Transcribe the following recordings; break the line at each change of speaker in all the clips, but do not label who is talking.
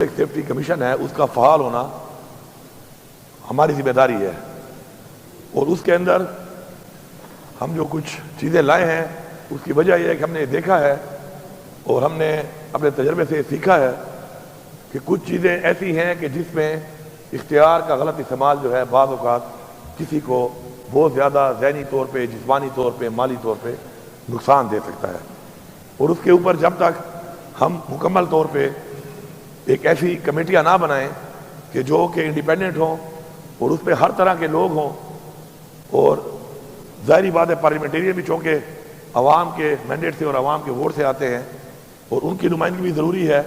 ایک safety commission ہے، اس کا فعال ہونا ہماری ذمہ داری ہے، اور اس کے اندر ہم جو کچھ چیزیں لائے ہیں اس کی وجہ یہ ہے کہ ہم نے دیکھا ہے اور ہم نے اپنے تجربے سے سیکھا ہے کہ کچھ چیزیں ایسی ہیں کہ جس میں اختیار کا غلط استعمال جو ہے بعض اوقات کسی کو بہت زیادہ ذہنی طور پہ، جسمانی طور پہ، مالی طور پہ نقصان دے سکتا ہے، اور اس کے اوپر جب تک ہم مکمل طور پہ ایک ایسی کمیٹیاں نہ بنائیں کہ جو کہ انڈیپینڈنٹ ہوں اور اس پہ ہر طرح کے لوگ ہوں، اور ظاہری بات ہے پارلیمنٹیرین بھی چونکہ عوام کے مینڈیٹ سے اور عوام کے ووٹ سے آتے ہیں اور ان کی نمائندگی بھی ضروری ہے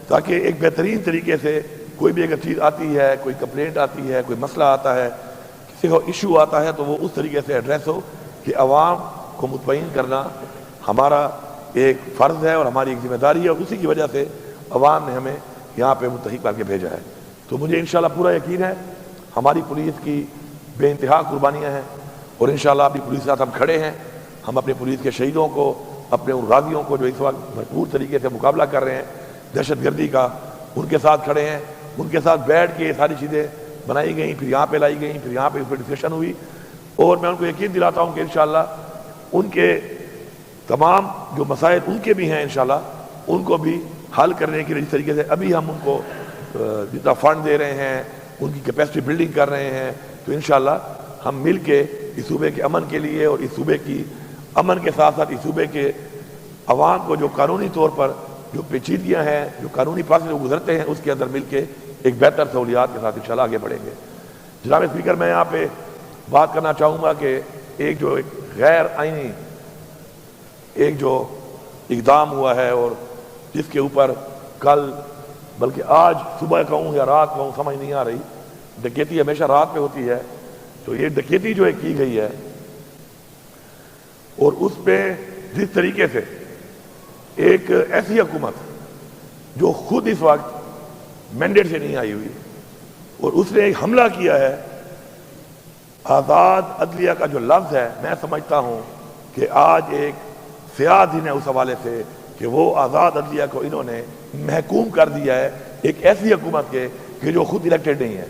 تاکہ ایک بہترین طریقے سے کوئی بھی اگر چیز آتی ہے، کوئی کمپلینٹ آتی ہے، کوئی مسئلہ آتا ہے، کسی کو ایشو آتا ہے تو وہ اس طریقے سے ایڈریس ہو کہ عوام کو مطمئن کرنا ہمارا ایک فرض ہے اور ہماری ایک ذمہ داری ہے، اور اسی کی وجہ سے عوام نے ہمیں یہاں پہ منتخب کر کے بھیجا ہے۔ تو مجھے انشاءاللہ پورا یقین ہے ہماری پولیس کی بے انتہا قربانیاں ہیں، اور انشاءاللہ اپنی پولیس کے ساتھ ہم کھڑے ہیں۔ ہم اپنے پولیس کے شہیدوں کو، اپنے ان غازیوں کو جو اس وقت بھرپور طریقے سے مقابلہ کر رہے ہیں دہشت گردی کا، ان کے ساتھ کھڑے ہیں، ان کے ساتھ بیٹھ کے یہ ساری چیزیں بنائی گئیں، پھر یہاں پہ لائی گئیں، پھر یہاں پہ اس پہ ڈسکشن ہوئی، اور میں ان کو یقین دلاتا ہوں کہ انشاءاللہ ان کے تمام جو مسائل ان کے بھی ہیں انشاءاللہ ان کو بھی حل کرنے کے لیے جس طریقے سے ابھی ہم ان کو جتنا فنڈ دے رہے ہیں، ان کی کیپیسٹی بلڈنگ کر رہے ہیں، تو انشاءاللہ ہم مل کے اس صوبے کے امن کے لیے اور اس صوبے کی امن کے ساتھ ساتھ اس صوبے کے عوام کو جو قانونی طور پر جو پیچیدگیاں ہیں، جو قانونی پروسیس سے گزرتے ہیں، اس کے اندر مل کے ایک بہتر سہولیات کے ساتھ انشاءاللہ آگے بڑھیں گے۔ جناب اسپیکر، میں یہاں پہ بات کرنا چاہوں گا کہ ایک غیر آئینی ایک جو اقدام ہوا ہے اور جس کے اوپر کل بلکہ آج صبح کہوں یا رات کہوں سمجھ نہیں آ رہی، ڈکیتی ہمیشہ رات پہ ہوتی ہے، تو یہ ڈکیتی جو کی گئی ہے اور اس پہ جس طریقے سے ایک ایسی حکومت جو خود اس وقت مینڈیٹ سے نہیں آئی ہوئی اور اس نے ایک حملہ کیا ہے، آزاد عدلیہ کا جو لفظ ہے، میں سمجھتا ہوں کہ آج ایک سیاہ دن ہے اس حوالے سے کہ وہ آزاد عدلیہ کو انہوں نے محکوم کر دیا ہے ایک ایسی حکومت کے کہ جو خود الیکٹڈ نہیں ہے۔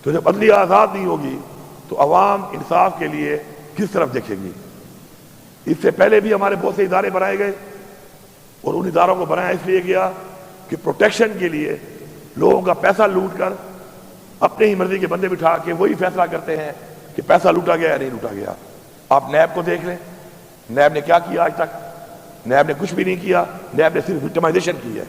تو جب عدلیہ آزاد نہیں ہوگی تو عوام انصاف کے لیے کس طرف دیکھے گی؟ اس سے پہلے بھی ہمارے بہت سے ادارے بنائے گئے اور ان اداروں کو بنایا اس لیے گیا کہ پروٹیکشن کے لیے لوگوں کا پیسہ لوٹ کر اپنے ہی مرضی کے بندے بٹھا کے وہی فیصلہ کرتے ہیں کہ پیسہ لوٹا گیا یا نہیں لوٹا گیا۔ آپ نیب کو دیکھ لیں، نیب نے کیا کیا آج تک؟ نیب نے کچھ بھی نہیں کیا، نیب نے صرف وکٹمائزیشن کی ہے۔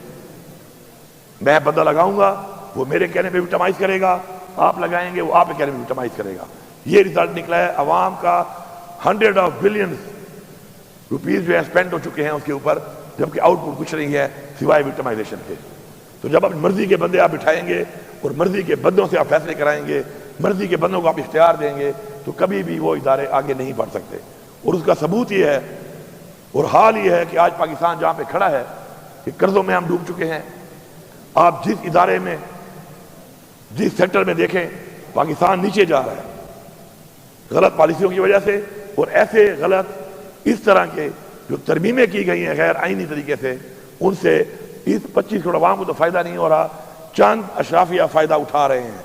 میں بندہ لگاؤں گا، وہ میرے کہنے پہ وکٹمائز کرے گا، آپ لگائیں گے وہ آپ کے کہنے پہ وکٹمائز کرے گا۔ یہ ریزلٹ نکلا ہے، عوام کا 100 بلینز روپیز جو ہے اسپینڈ ہو چکے ہیں اس کے اوپر، جبکہ آؤٹ پٹ کچھ نہیں ہے سوائے وکٹمائزیشن کے۔ تو جب اپنی مرضی کے بندے آپ بٹھائیں گے اور مرضی کے بندوں سے آپ فیصلے کرائیں گے، مرضی کے بندوں کو آپ اختیار دیں گے، تو کبھی بھی وہ ادارے آگے نہیں بڑھ سکتے۔ اور اس کا ثبوت یہ ہے اور حال یہ ہے کہ آج پاکستان جہاں پہ کھڑا ہے کہ قرضوں میں ہم ڈوب چکے ہیں۔ آپ جس ادارے میں، جس سیکٹر میں دیکھیں، پاکستان نیچے جا رہا ہے غلط پالیسیوں کی وجہ سے، اور ایسے غلط اس طرح کے جو ترمیمیں کی گئی ہیں غیر آئینی طریقے سے، ان سے اس 25 کروڑ عوام کو تو فائدہ نہیں ہو رہا، چند اشرافیہ فائدہ اٹھا رہے ہیں۔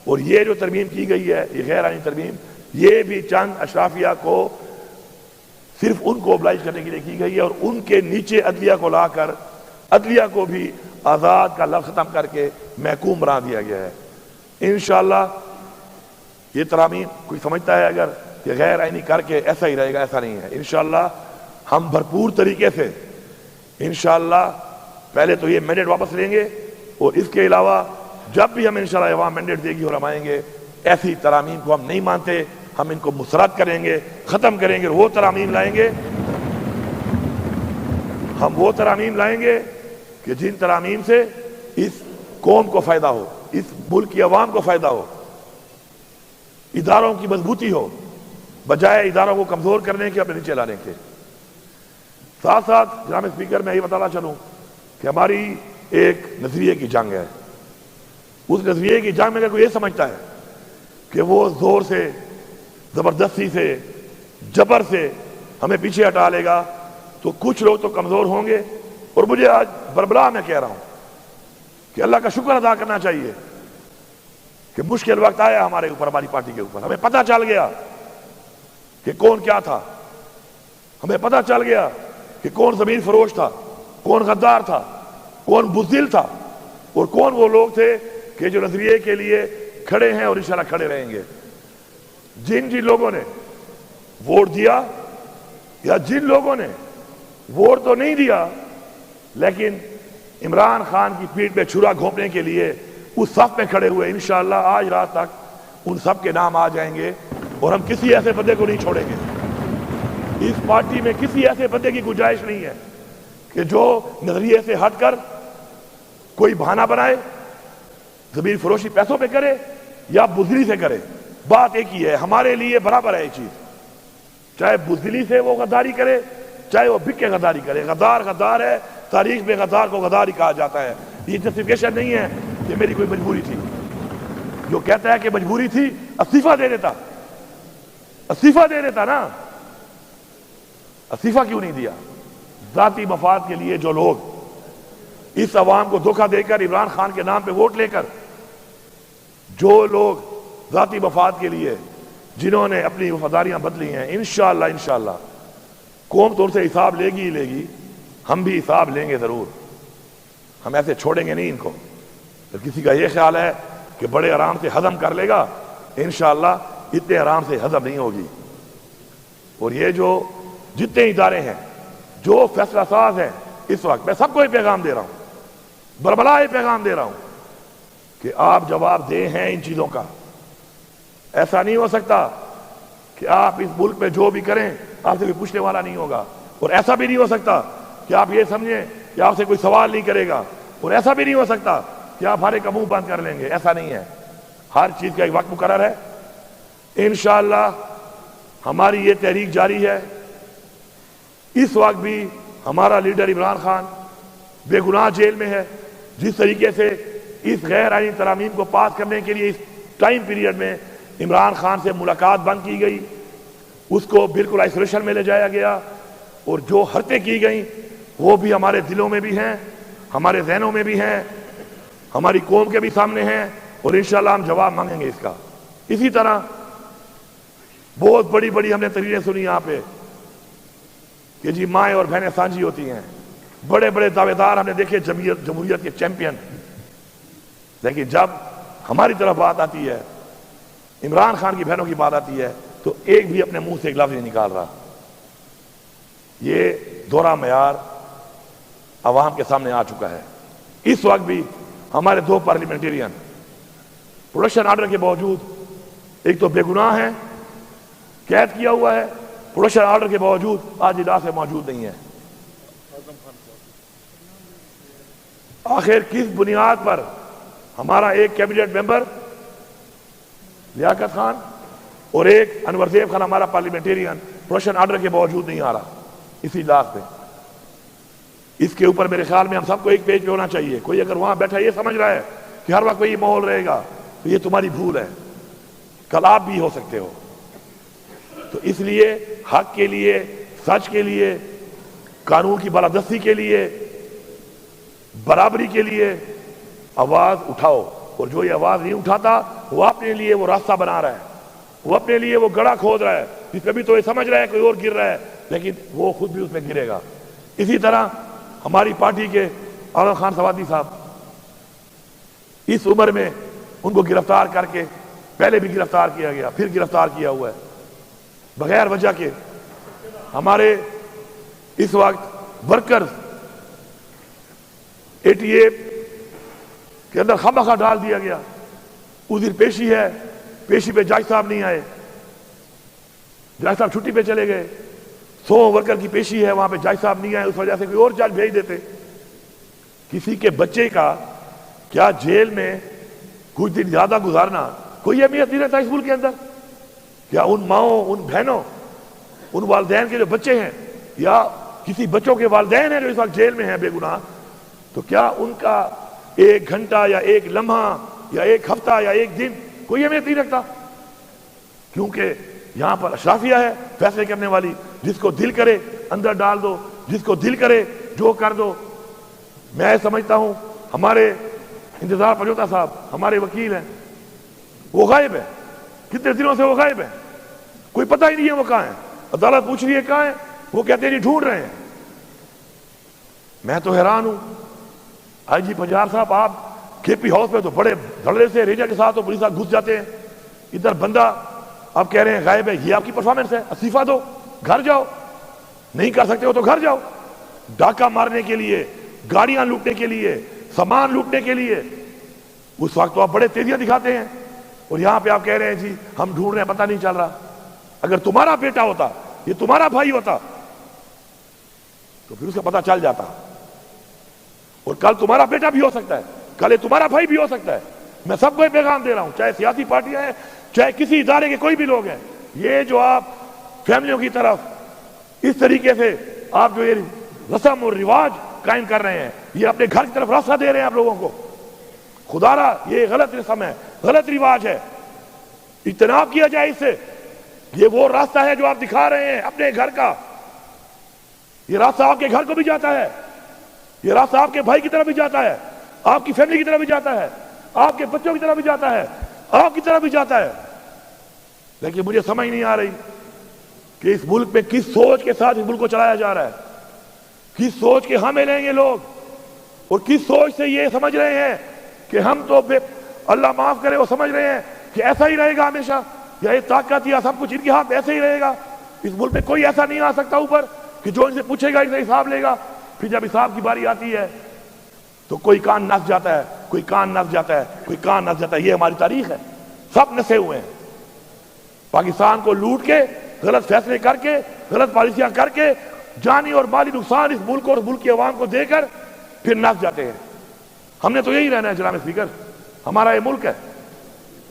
اور یہ جو ترمیم کی گئی ہے، یہ غیر آئینی ترمیم، یہ بھی چند اشرافیہ کو صرف ان کو اوبلائج کرنے کے لیے کی گئی ہے، اور ان کے نیچے عدلیہ کو لا کر عدلیہ کو بھی آزاد کا لفظ ختم کر کے محکوم بنا دیا گیا ہے۔ انشاءاللہ یہ ترامیم کوئی سمجھتا ہے اگر کہ غیر آئینی کر کے ایسا ہی رہے گا، ایسا نہیں ہے۔ انشاءاللہ ہم بھرپور طریقے سے انشاءاللہ پہلے تو یہ مینڈیٹ واپس لیں گے، اور اس کے علاوہ جب بھی ہم انشاءاللہ عوام مینڈیٹ دے گی اور ہم آئیں گے، ایسی ترامیم کو ہم نہیں مانتے، ہم ان کو مسرد کریں گے، ختم کریں گے، وہ ترامیم لائیں گے، ہم وہ ترامیم لائیں گے کہ جن ترامیم سے اس قوم کو فائدہ ہو، اس ملک کی عوام کو فائدہ ہو، اداروں کی مضبوطی ہو، بجائے اداروں کو کمزور کرنے کے، اپنے نیچے لانے کے۔ ساتھ ساتھ جناب اسپیکر میں یہ بتانا چاہوں کہ ہماری ایک نظریے کی جنگ ہے۔ اس نظریے کی جنگ میں اگر کوئی یہ سمجھتا ہے کہ وہ زور سے، زبردستی سے، جبر سے ہمیں پیچھے ہٹا لے گا، تو کچھ لوگ تو کمزور ہوں گے، اور مجھے آج بربلا میں کہہ رہا ہوں کہ اللہ کا شکر ادا کرنا چاہیے کہ مشکل وقت آیا ہمارے اوپر، ہماری پارٹی کے اوپر، ہمیں پتہ چل گیا کہ کون کیا تھا، ہمیں پتہ چل گیا کہ کون زمین فروش تھا، کون غدار تھا، کون بزدل تھا، اور کون وہ لوگ تھے کہ جو نظریے کے لیے کھڑے ہیں اور انشاءاللہ کھڑے رہیں گے۔ جن لوگوں نے ووٹ دیا یا جن لوگوں نے ووٹ تو نہیں دیا لیکن عمران خان کی پیٹھ پہ چھرا گھونپنے کے لیے اس صف میں کھڑے ہوئے، انشاءاللہ آج رات تک ان سب کے نام آ جائیں گے، اور ہم کسی ایسے بندے کو نہیں چھوڑیں گے۔ اس پارٹی میں کسی ایسے بندے کی گنجائش نہیں ہے کہ جو نظریے سے ہٹ کر کوئی بہانہ بنائے، زمین فروشی پیسوں پہ کرے یا بزدلی سے کرے۔ بات ایک ہی ہے، ہمارے لیے برابر ہے یہ چیز، چاہے بزدلی سے وہ غداری کرے چاہے وہ بک کے غداری کرے۔ غدار غدار ہے، تاریخ میں غدار کو غدار ہی کہا جاتا ہے۔ یہ جسٹیفیکیشن نہیں ہے کہ میری کوئی مجبوری تھی۔ جو کہتا ہے کہ مجبوری تھی استعفیٰ دے دیتا، استعفیٰ دے دیتا نا، استعفیٰ کیوں نہیں دیا؟ ذاتی مفاد کے لیے جو لوگ اس عوام کو دھوکہ دے کر عمران خان کے نام پہ ووٹ لے کر، جو لوگ ذاتی مفاد کے لیے جنہوں نے اپنی وفاداریاں بدلی ہیں، انشاءاللہ قوم تو ان سے حساب لے گی ہی لے گی، ہم بھی حساب لیں گے ضرور۔ ہم ایسے چھوڑیں گے نہیں ان کو۔ تو کسی کا یہ خیال ہے کہ بڑے آرام سے ہضم کر لے گا، انشاءاللہ اتنے آرام سے ہضم نہیں ہوگی۔ اور یہ جو جتنے ادارے ہیں جو فیصلہ ساز ہیں، اس وقت میں سب کو یہ پیغام دے رہا ہوں، بربلا یہ پیغام دے رہا ہوں کہ آپ جواب دیں ہیں ان چیزوں کا۔ ایسا نہیں ہو سکتا کہ آپ اس ملک میں جو بھی کریں آپ سے کوئی پوچھنے والا نہیں ہوگا، اور ایسا بھی نہیں ہو سکتا کہ آپ یہ سمجھیں کہ آپ سے کوئی سوال نہیں کرے گا، اور ایسا بھی نہیں ہو سکتا کہ آپ ہر ایک کا منہ بند کر لیں گے۔ ایسا نہیں ہے، ہر چیز کا ایک وقت مقرر ہے۔ انشاءاللہ ہماری یہ تحریک جاری ہے۔ اس وقت بھی ہمارا لیڈر عمران خان بے گناہ جیل میں ہے۔ جس طریقے سے اس غیر آئینی ترامیم کو پاس کرنے کے لیے اس ٹائم پیریڈ میں عمران خان سے ملاقات بند کی گئی، اس کو بالکل آئسولیشن میں لے جایا گیا، اور جو حرکتیں کی گئیں وہ بھی ہمارے دلوں میں بھی ہیں، ہمارے ذہنوں میں بھی ہیں، ہماری قوم کے بھی سامنے ہیں، اور انشاءاللہ ہم جواب مانگیں گے اس کا۔ اسی طرح بہت بڑی بڑی ہم نے تقریریں سنی یہاں پہ کہ جی مائیں اور بہنیں سانجھی ہوتی ہیں، بڑے بڑے دعوے دار ہم نے دیکھے جمہوریت کے چیمپئن، لیکن جب ہماری طرف بات آتی ہے، عمران خان کی بہنوں کی بات آتی ہے، تو ایک بھی اپنے منہ سے ایک لفظ نہیں نکال رہا۔ یہ دوہرا معیار عوام کے سامنے آ چکا ہے۔ اس وقت بھی ہمارے دو پارلیمنٹیرین پروڈکشن آرڈر کے باوجود، ایک تو بے گناہ ہیں، قید کیا ہوا ہے، پروڈکشن آرڈر کے باوجود آج اجلاس میں موجود نہیں ہے۔ آخر کس بنیاد پر ہمارا ایک کیبنٹ ممبر لیاقت خان اور ایک انور زیب خان ہمارا پارلیمنٹیرین پروڈکشن آرڈر کے باوجود نہیں آ رہا اسی اجلاس پہ؟ اس کے اوپر میرے خیال میں ہم سب کو ایک پیج پہ ہونا چاہیے۔ کوئی اگر وہاں بیٹھا یہ سمجھ رہا ہے کہ ہر وقت کوئی ماحول رہے گا تو یہ تمہاری بھول ہے، کل آپ بھی ہو سکتے ہو۔ تو اس لیے حق کے لیے، سچ کے لیے، قانون کی بالادستی کے لیے، برابری کے لیے آواز اٹھاؤ، اور جو یہ آواز نہیں اٹھاتا وہ اپنے لیے وہ راستہ بنا رہا ہے، وہ اپنے لیے وہ گڑھا کھود رہا ہے، جس پہ بھی تو یہ سمجھ رہا ہے کوئی اور گر رہا ہے، لیکن وہ خود بھی اس میں گرے گا۔ اسی طرح ہماری پارٹی کے عالم خان سوادی صاحب، اس عمر میں ان کو گرفتار کر کے، پہلے بھی گرفتار کیا گیا، پھر گرفتار کیا ہوا ہے بغیر وجہ کے۔ ہمارے اس وقت ورکرز 88 کے اندر خامخواہ ڈال دیا گیا۔ عذر پیشی ہے، پیشی پہ جج صاحب نہیں آئے، جج صاحب چھٹی پہ چلے گئے۔ 100 ورکر کی پیشی ہے، وہاں پہ جج صاحب نہیں آئے، اس وجہ سے کوئی اور جج بھیج دیتے۔ کسی کے بچے کا کیا جیل میں کچھ دن زیادہ گزارنا کوئی اہمیت نہیں رہتا اس ملک کے اندر؟ کیا ان ماؤں، ان بہنوں، ان والدین کے جو بچے ہیں، یا کسی بچوں کے والدین ہیں جو اس وقت جیل میں ہیں بے گناہ، تو کیا ان کا 1 گھنٹہ یا 1 لمحہ یا 1 ہفتہ یا 1 دن کوئی اہمیت نہیں رکھتا؟ کیونکہ یہاں پر اشرافیہ ہے فیصلے کرنے والی، جس کو دل کرے اندر ڈال دو، جس کو دل کرے جو کر دو۔ میں سمجھتا ہوں ہمارے انتظار پجوتا صاحب ہمارے وکیل ہیں، وہ غائب ہے، کتنے دنوں سے وہ غائب ہے، کوئی پتہ ہی نہیں ہے وہ کہاں ہے، عدالت پوچھ رہی ہے کہاں ہے، وہ کہتے ہیں جی ڈھونڈ رہے ہیں۔ میں تو حیران ہوں، آئی جی پنجاب صاحب آپ کے پی ہاؤس میں تو بڑے دھڑے سے ریجا کے ساتھ پولیس گھس جاتے ہیں، ادھر بندہ آپ کہہ رہے ہیں غائب ہے، یہ آپ کی پرفارمنس ہے، استعفیٰ دو، گھر جاؤ، نہیں کر سکتے ہو تو گھر جاؤ۔ ڈاکہ مارنے کے لیے، گاڑیاں لوٹنے کے لیے، سامان لوٹنے کے لیے اس وقت تو آپ بڑے تیزیاں دکھاتے ہیں، اور یہاں پہ آپ کہہ رہے ہیں جی ہم ڈھونڈ رہے ہیں، پتہ نہیں چل رہا۔ اگر تمہارا بیٹا ہوتا، یہ تمہارا بھائی ہوتا تو پھر اس کا پتہ چل جاتا، اور کل تمہارا بیٹا بھی ہو سکتا ہے، کل یہ تمہارا بھائی بھی ہو سکتا ہے۔ میں سب کو یہ پیغام دے رہا ہوں، چاہے سیاسی پارٹیاں ہیں، چاہے کسی ادارے کے کوئی بھی لوگ ہیں، یہ جو آپ فیملیوں کی طرف اس طریقے سے آپ جو یہ رسم اور رواج قائم کر رہے ہیں، یہ اپنے گھر کی طرف راستہ دے رہے ہیں آپ لوگوں کو۔ خدا را یہ غلط رسم ہے، غلط رواج ہے، اجتناب کیا جائے اس سے۔ یہ وہ راستہ ہے جو آپ دکھا رہے ہیں اپنے گھر کا، یہ راستہ آپ کے گھر کو بھی جاتا ہے، یہ راستہ آپ کے بھائی کی طرف بھی جاتا ہے، آپ کی فیملی کی طرف بھی جاتا ہے، آپ کے بچوں کی طرف بھی جاتا ہے، آپ کی طرف بھی جاتا ہے۔ لیکن مجھے سمجھ نہیں آ رہی کہ اس ملک میں کس سوچ کے ساتھ اس ملک کو چلایا جا رہا ہے، کس سوچ کے ہمیں لیں گے لوگ، اور کس سوچ سے یہ سمجھ رہے ہیں کہ ہم تو اللہ معاف کرے وہ سمجھ رہے ہیں کہ ایسا ہی رہے گا ہمیشہ، یا یہ طاقت یا سب کچھ ان کے ہاتھ ایسے ہی رہے گا۔ اس ملک میں کوئی ایسا نہیں آ سکتا اوپر کہ جو ان سے پوچھے گا ان سے حساب لے گا۔ پھر جب حساب کی باری آتی ہے تو کوئی کان نس جاتا ہے، کوئی کان نس جاتا ہے، کوئی کان نس جاتا ہے۔ یہ ہماری تاریخ ہے، سب نسے ہوئے ہیں، پاکستان کو لوٹ کے، غلط فیصلے کر کے، غلط پالیسیاں کر کے، جانی اور مالی نقصان اس ملک اور ملک کی عوام کو دے کر پھر نس جاتے ہیں۔ ہم نے تو یہی رہنا ہے جناب اسپیکر، ہمارا یہ ملک ہے،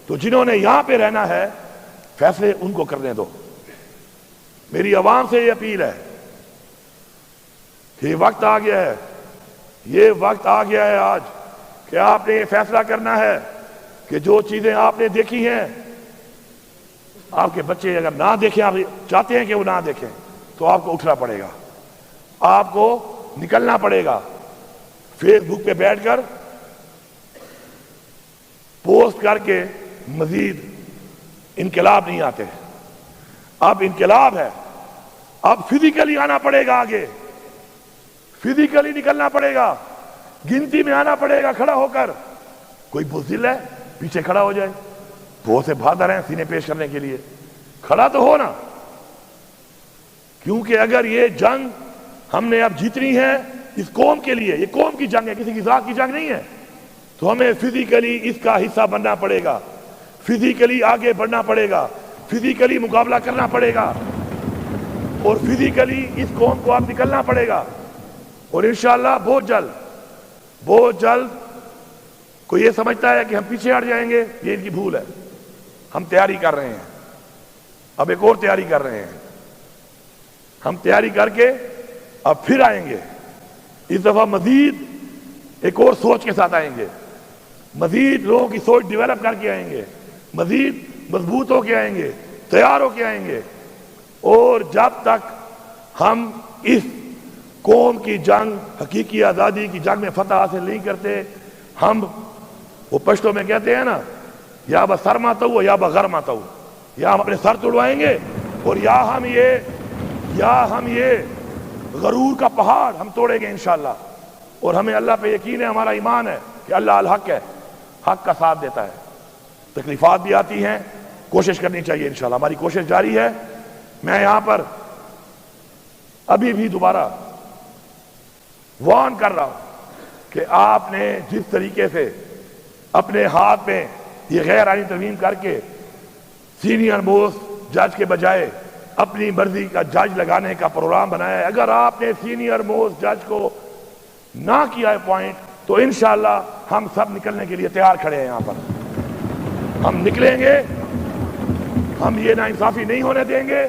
تو جنہوں نے یہاں پہ رہنا ہے فیصلے ان کو کرنے دو۔ میری عوام سے یہ اپیل ہے کہ وقت آ گیا ہے، یہ وقت آ گیا ہے آج کہ آپ نے یہ فیصلہ کرنا ہے کہ جو چیزیں آپ نے دیکھی ہیں، آپ کے بچے اگر نہ دیکھیں، آپ چاہتے ہیں کہ وہ نہ دیکھیں، تو آپ کو اٹھنا پڑے گا، آپ کو نکلنا پڑے گا۔ فیس بک پہ بیٹھ کر پوسٹ کر کے مزید انقلاب نہیں آتے، اب انقلاب ہے، اب فزیکلی آنا پڑے گا، آگے فزیکلی نکلنا پڑے گا، گنتی میں آنا پڑے گا کھڑا ہو کر۔ کوئی بزدل ہے پیچھے کھڑا ہو جائے، بہت سے بہادر ہیں سینے پیش کرنے کے لیے، کھڑا تو ہو نا، کیونکہ اگر یہ جنگ ہم نے اب جیتنی ہے اس قوم کے لیے، یہ قوم کی جنگ ہے، کسی کی ذات کی جنگ نہیں ہے، تو ہمیں فزیکلی اس کا حصہ بننا پڑے گا، فزیکلی آگے بڑھنا پڑے گا، فزیکلی مقابلہ کرنا پڑے گا، اور فزیکلی اس قوم کو اب نکلنا پڑے گا۔ اور انشاءاللہ بہت جلد کوئی یہ سمجھتا ہے کہ ہم پیچھے ہٹ جائیں گے، یہ ان کی بھول ہے۔ ہم تیاری کر رہے ہیں، اب ایک اور تیاری کر رہے ہیں، ہم تیاری کر کے اب پھر آئیں گے، اس دفعہ مزید ایک اور سوچ کے ساتھ آئیں گے، مزید لوگوں کی سوچ ڈیولپ کر کے آئیں گے، مزید مضبوط ہو کے آئیں گے، تیار ہو کے آئیں گے۔ اور جب تک ہم اس قوم کی جنگ، حقیقی آزادی کی جنگ میں فتح حاصل نہیں کرتے، ہم وہ پشتوں میں کہتے ہیں نا، یا با سر ماتا ہو یا با غر ماتا ہو، یا ہم اپنے سر توڑوائیں گے، اور یا ہم یہ غرور کا پہاڑ ہم توڑیں گے انشاءاللہ۔ اور ہمیں اللہ پہ یقین ہے، ہمارا ایمان ہے کہ اللہ الحق ہے، حق کا ساتھ دیتا ہے۔ تکلیفات بھی آتی ہیں، کوشش کرنی چاہیے انشاءاللہ، ہماری کوشش جاری ہے۔ میں یہاں پر ابھی بھی دوبارہ وارن کر رہا ہوں کہ آپ نے جس طریقے سے اپنے ہاتھ میں یہ غیر آئینی ترمیم کر کے سینئر موسٹ جج کے بجائے اپنی مرضی کا جج لگانے کا پروگرام بنایا ہے، اگر آپ نے سینئر موسٹ جج کو نہ کیا ہے پوائنٹ، تو انشاءاللہ ہم سب نکلنے کے لیے تیار کھڑے ہیں۔ یہاں پر ہم نکلیں گے، ہم یہ ناانصافی نہیں ہونے دیں گے،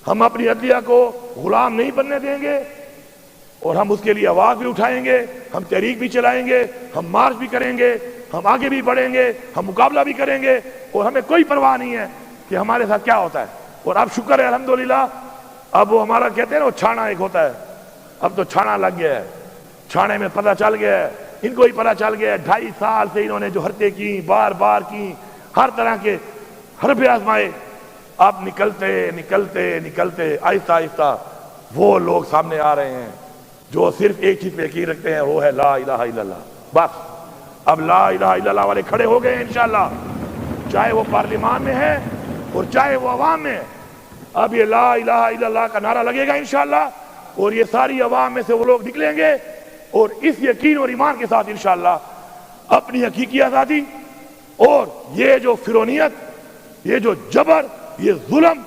ہم اپنی عدلیہ کو غلام نہیں بننے دیں گے، اور ہم اس کے لیے آواز بھی اٹھائیں گے، ہم تحریک بھی چلائیں گے، ہم مارچ بھی کریں گے، ہم آگے بھی بڑھیں گے، ہم مقابلہ بھی کریں گے، اور ہمیں کوئی پرواہ نہیں ہے کہ ہمارے ساتھ کیا ہوتا ہے۔ اور اب شکر ہے الحمدللہ، اب وہ ہمارا کہتے ہیں نا وہ چھانا ایک ہوتا ہے، اب تو چھانا لگ گیا ہے، چھانے میں پتہ چل گیا ہے ان کو ہی پتہ چل گیا 2.5 سال سے انہوں نے جو حرکتیں کی، بار بار کی، ہر طرح کے حربے آزمائے، اب نکلتے آہستہ آہستہ وہ لوگ سامنے آ رہے ہیں جو صرف ایک چیز پہ یقین رکھتے ہیں، وہ ہے لا الہ الا اللہ. بس اب لا الہ الا اللہ والے کھڑے ہو گئے ہیں انشاءاللہ، چاہے وہ پارلیمان میں ہے اور چاہے وہ عوام میں ہے. اب یہ لا الہ الا اللہ کا نعرہ لگے گا انشاءاللہ، اور یہ ساری عوام میں سے وہ لوگ نکلیں گے اور اس یقین اور ایمان کے ساتھ انشاءاللہ اپنی حقیقی آزادی اور یہ جو فرعونیت، یہ جو جبر، یہ ظلم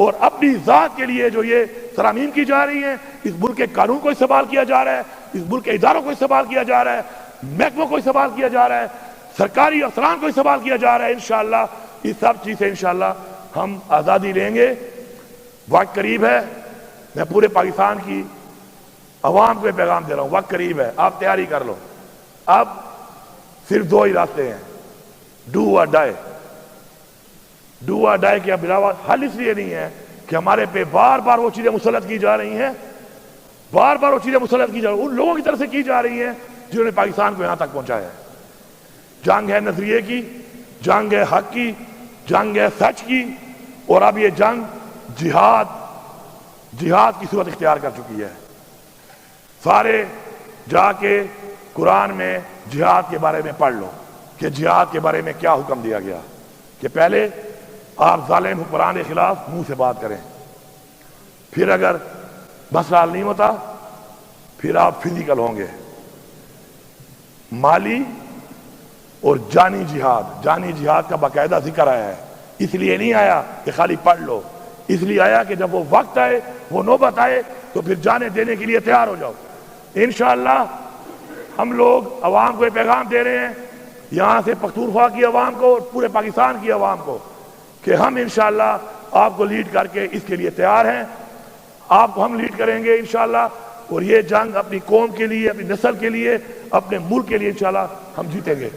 اور اپنی ذات کے لیے جو یہ ترامیم کی جا رہی ہیں، اس ملک کے قانون کو استعمال کیا جا رہا ہے، اس ملک کے اداروں کو استعمال کیا جا رہا ہے، محکموں کو استعمال کیا جا رہا ہے، سرکاری افسران کو استعمال کیا جا رہا ہے، انشاءاللہ اس سب چیز سے انشاءاللہ ہم آزادی لیں گے. وقت قریب ہے. میں پورے پاکستان کی عوام کو یہ پیغام دے رہا ہوں، وقت قریب ہے، آپ تیاری کر لو. اب صرف 2 ہی راستے ہیں، ڈو اور ڈائی. ڈو اور ڈائی کے علاوہ حل اس لیے نہیں ہے کہ ہمارے پہ بار بار وہ چیزیں مسلط کی جا رہی ہیں، بار بار وہ چیزیں مسلط کی جا رہی ہیں، ان لوگوں کی طرف سے کی جا رہی ہیں جنہوں نے پاکستان کو یہاں تک پہنچایا ہے. جنگ ہے نظریے کی، جنگ ہے حق کی، جنگ ہے سچ کی، اور اب یہ جنگ جہاد کی صورت اختیار کر چکی ہے. سارے جا کے قرآن میں جہاد کے بارے میں پڑھ لو کہ جہاد کے بارے میں کیا حکم دیا گیا، کہ پہلے آپ ظالم حکمران کے خلاف منہ سے بات کریں، پھر اگر مسئلہ حل نہیں ہوتا پھر آپ فزیکل ہوں گے. مالی اور جانی جہاد کا باقاعدہ ذکر آیا ہے. اس لیے نہیں آیا کہ خالی پڑھ لو، اس لیے آیا کہ جب وہ وقت آئے، وہ نوبت آئے تو پھر جانے دینے کے لیے تیار ہو جاؤ. انشاءاللہ ہم لوگ عوام کو یہ پیغام دے رہے ہیں، یہاں سے پختونخوا کی عوام کو اور پورے پاکستان کی عوام کو، کہ ہم انشاءاللہ آپ کو لیڈ کر کے اس کے لیے تیار ہیں. آپ کو ہم لیڈ کریں گے انشاءاللہ، اور یہ جنگ اپنی قوم کے لیے، اپنی نسل کے لیے، اپنے ملک کے لیے انشاءاللہ ہم جیتیں گے.